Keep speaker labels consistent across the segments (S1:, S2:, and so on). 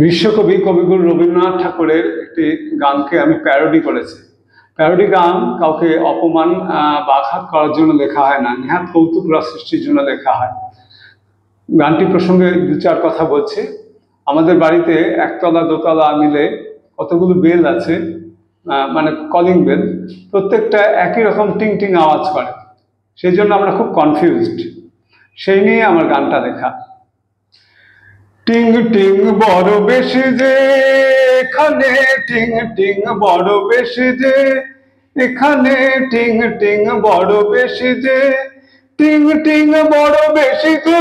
S1: বিশ্বকবি কবিগুরু রবীন্দ্রনাথ ঠাকুরের একটি গানকে আমি প্যারোডি করেছি। প্যারোডি গান কাউকে অপমান বা আঘাত করার জন্য লেখা হয় না, নেহাত কৌতুক রস সৃষ্টির জন্য লেখা হয়। গানটি প্রসঙ্গে দু চার কথা বলছি। আমাদের বাড়িতে একতলা দোতলা মিলে কতগুলো বেল আছে, মানে কলিং বেল, প্রত্যেকটা একই রকম টিং টিং আওয়াজ করে। সেই জন্য আমরা খুব কনফিউজড। সেই নিয়ে আমার গানটা লেখা। টিং টিং বড় বেশি যে এখানে, টিং টিং বড় বেশি যে এখানে, টিং টিং বড় বেশি যে, টিং টিং বড় বেশি যে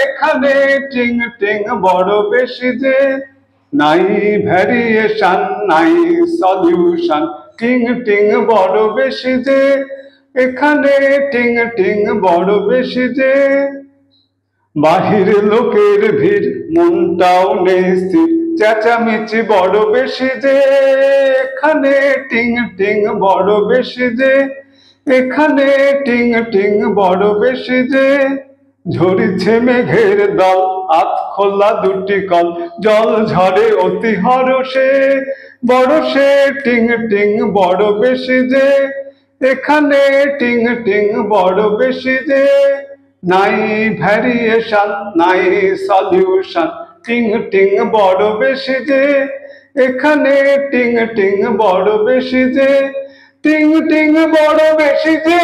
S1: এখানে, টিং টিং বড় বেশি যে, নাই ভ্যারিয়েশন নাই সলিউশন, টিং টিং বড় বেশি যে এখানে, টিং টিং বড় বেশি যে, বাহির লোকের ভিড় মনটাও নেই স্থির, চেঁচামেচি বড় বেশি যে এখানে, টিং টিং বড় বেশি যে এখানে, টিং টিং বড় বেশি যে, ঝরিছে মেঘের দল আত খোলা দুটি কল, জল ঝরে অতি হরষে বরষে, টিং টিং বড় বেশি যে এখানে, টিং টিং বড় বেশি যে, নাই ভ্যারিয়েশন নাই সলিউশন, টিং টিং বড় বেশি যে এখানে, টিং টিং বড় বেশি যে, টিং টিং বড় বেশি যে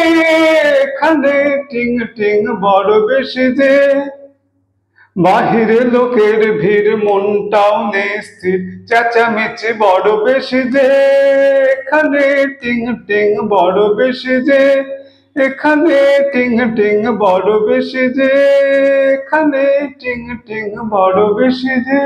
S1: এখানে, টিং টিং বড় বেশি যে, বাহিরে লোকের ভিড় মনটাও নেই স্থির, চেঁচামেচি বড় বেশি যে এখানে, টিং টিং বড় বেশি যে এখানে, টিং টিং বড় বেশি যে এখানে, টিং টিং বড় বেশি যে।